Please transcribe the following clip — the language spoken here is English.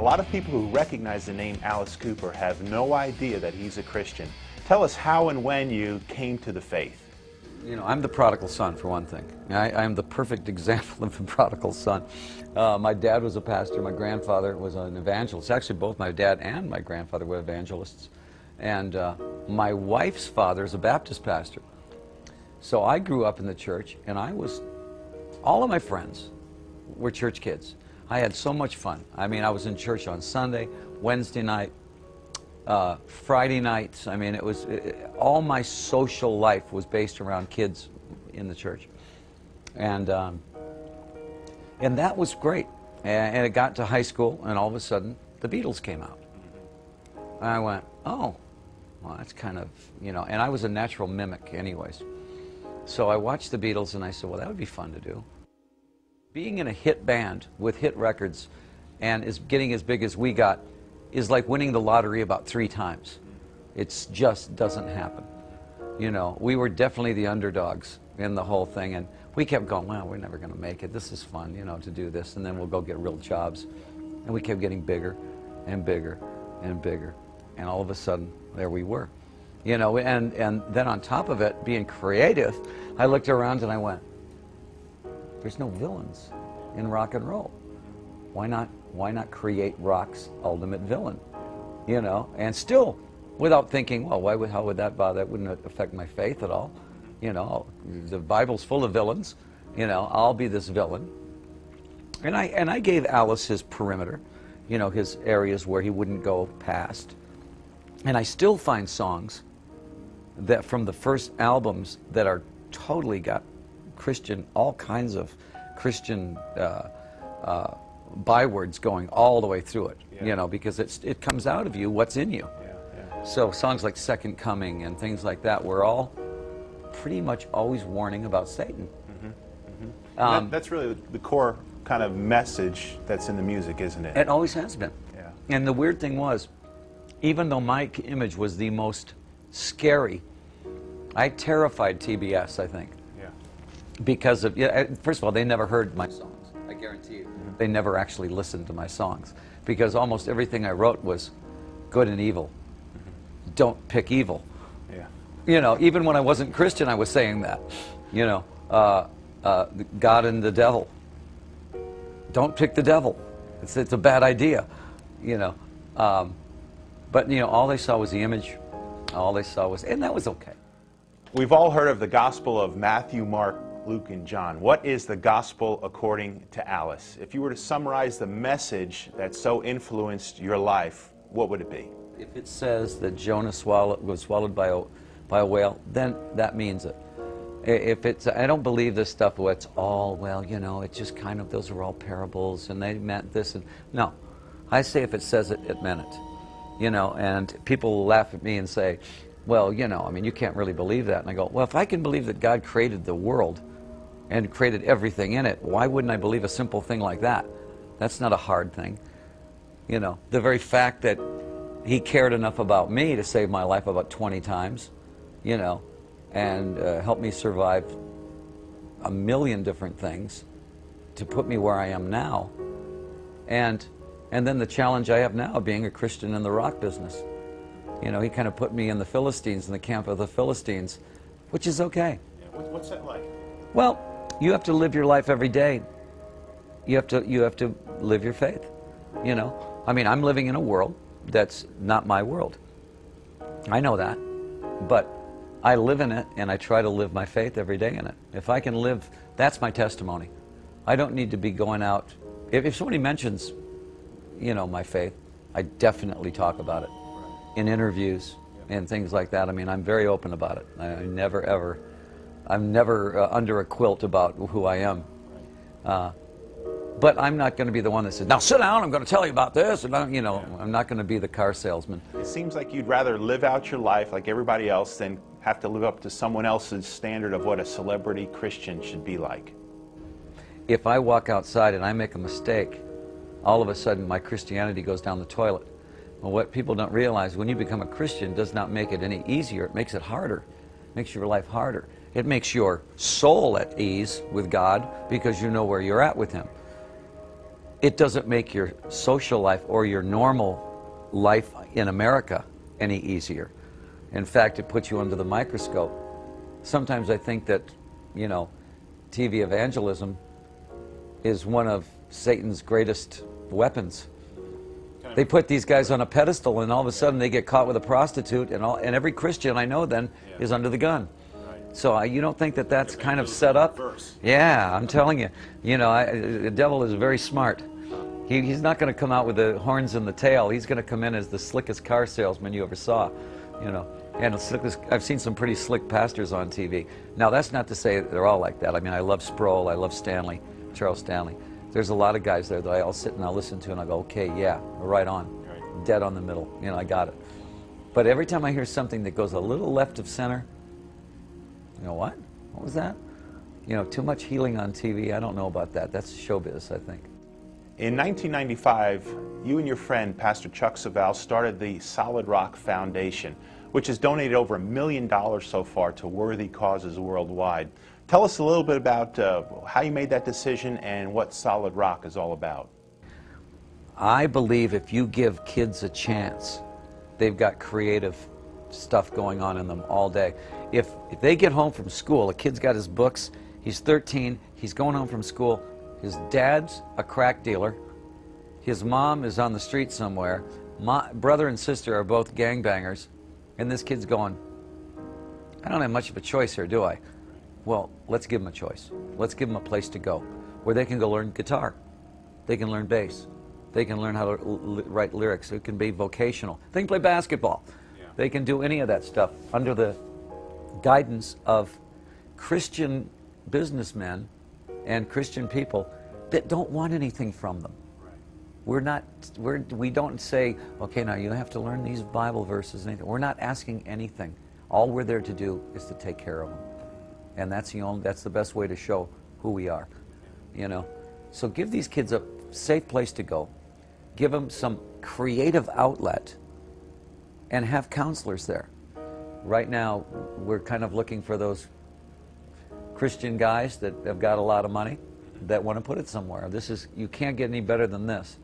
A lot of people who recognize the name Alice Cooper have no idea that he's a Christian. Tell us how and when you came to the faith. You know, I'm the prodigal son, for one thing. I'm the perfect example of the prodigal son. My dad was a pastor. My grandfather was an evangelist. Actually, both my dad and my grandfather were evangelists. And my wife's father is a Baptist pastor. So I grew up in the church, and all of my friends were church kids. I had so much fun. I mean, I was in church on Sunday, Wednesday night, Friday nights. I mean, all my social life was based around kids in the church. And that was great. And it got to high school, and all of a sudden, the Beatles came out. And I went, oh, well, that's kind of, you know, and I was a natural mimic anyways. So I watched the Beatles, and I said, well, that would be fun to do. Being in a hit band with hit records and getting as big as we got is like winning the lottery about 3 times. It just doesn't happen. You know, we were definitely the underdogs in the whole thing, and we kept going, well, we're never going to make it. This is fun, you know, to do this, and then we'll go get real jobs. And we kept getting bigger and bigger and bigger, and all of a sudden, there we were. You know, and then on top of it, being creative, I looked around and I went, there's no villains in rock and roll. Why not create rock's ultimate villain? You know, and still, without thinking, well, how would that bother? That wouldn't affect my faith at all. You know, the Bible's full of villains. You know, I'll be this villain. And I gave Alice his perimeter, you know, his areas where he wouldn't go past. And I still find songs that from the first albums that are totally got Christian, all kinds of Christian bywords going all the way through it, yeah. You know, because it comes out of you what's in you. Yeah, yeah. So songs like Second Coming and things like that were all pretty much always warning about Satan. Mm-hmm. Mm-hmm. That's really the core kind of message that's in the music, isn't it? It always has been. Yeah. And the weird thing was, even though my image was the most scary, I terrified TBS, I think. Yeah. Because of, first of all, they never heard my songs. I guarantee you. Mm-hmm. They never actually listened to my songs. Because almost everything I wrote was good and evil. Mm-hmm. Don't pick evil. Yeah. You know, even when I wasn't Christian, I was saying that. You know, God and the devil. Don't pick the devil. It's a bad idea. You know. But, you know, all they saw was the image. All they saw was, and that was okay. We've all heard of the Gospel of Matthew, Mark, Luke, and John. What is the Gospel according to Alice? If you were to summarize the message that so influenced your life, what would it be? If it says that Jonah was swallowed by a whale, then that means it. If it's, I don't believe this stuff where it's all, well, you know, it's just kind of, those are all parables, and they meant this, and no. I say if it says it, it meant it. You know, and people laugh at me and say, well, you know, I mean, you can't really believe that. And I go, well, if I can believe that God created the world and created everything in it, why wouldn't I believe a simple thing like that? That's not a hard thing. You know, the very fact that he cared enough about me to save my life about 20 times, you know, and help me survive a million different things to put me where I am now. And then the challenge I have now, being a Christian in the rock business. You know, he kind of put me in the Philistines, in the camp of the Philistines, which is okay. Yeah, what's that like? Well, you have to live your life every day. You have to live your faith. You know, I mean, I'm living in a world that's not my world. I know that, but I live in it, and I try to live my faith every day in it. If I can live, that's my testimony. I don't need to be going out. If somebody mentions, you know, my faith, I definitely talk about it in interviews and things like that. I mean, I'm very open about it. I'm never under a quilt about who I am. But I'm not going to be the one that says, now sit down, I'm going to tell you about this. And you know, I'm not going to be the car salesman. It seems like you'd rather live out your life like everybody else than have to live up to someone else's standard of what a celebrity Christian should be like. If I walk outside and I make a mistake, all of a sudden my Christianity goes down the toilet. Well, what people don't realize, when you become a Christian, does not make it any easier. It makes it harder. It makes your life harder. It makes your soul at ease with God because you know where you're at with Him. it doesn't make your social life or your normal life in America any easier. In fact, it puts you under the microscope. Sometimes I think that, you know, TV evangelism is one of Satan's greatest weapons. They put these guys on a pedestal, and all of a sudden they get caught with a prostitute, and every Christian I know then is under the gun. So you don't think that that's kind of set up? Yeah, I'm telling you. You know, the devil is very smart. He's not going to come out with the horns and the tail. He's going to come in as the slickest car salesman you ever saw. You know, and I've seen some pretty slick pastors on TV. Now, that's not to say they're all like that. I mean, I love Sproul. I love Stanley, Charles Stanley. There's a lot of guys there that I'll sit and I'll listen to and I'll go, okay, yeah, right on. Right. Dead on the middle. You know, I got it. But every time I hear something that goes a little left of center, you know, what? What was that? You know, too much healing on TV. I don't know about that. That's showbiz, I think. In 1995, you and your friend, Pastor Chuck Swindoll, started the Solid Rock Foundation, which has donated over $1 million so far to worthy causes worldwide. Tell us a little bit about how you made that decision and what Solid Rock is all about. I believe if you give kids a chance, they've got creative stuff going on in them all day. If they get home from school, a kid's got his books, he's 13, he's going home from school, his dad's a crack dealer, his mom is on the street somewhere, my brother and sister are both gangbangers, and this kid's going, I don't have much of a choice here, do I? Well, let's give them a choice. Let's give them a place to go where they can go learn guitar. They can learn bass. They can learn how to write lyrics. It can be vocational. They can play basketball. Yeah. They can do any of that stuff under the guidance of Christian businessmen and Christian people that don't want anything from them. Right. We don't say, okay, now you have to learn these Bible verses. And anything. We're not asking anything. All we're there to do is to take care of them. And that's the best way to show who we are, you know. So give these kids a safe place to go. Give them some creative outlet and have counselors there. Right now, we're kind of looking for those Christian guys that have got a lot of money that want to put it somewhere. You can't get any better than this.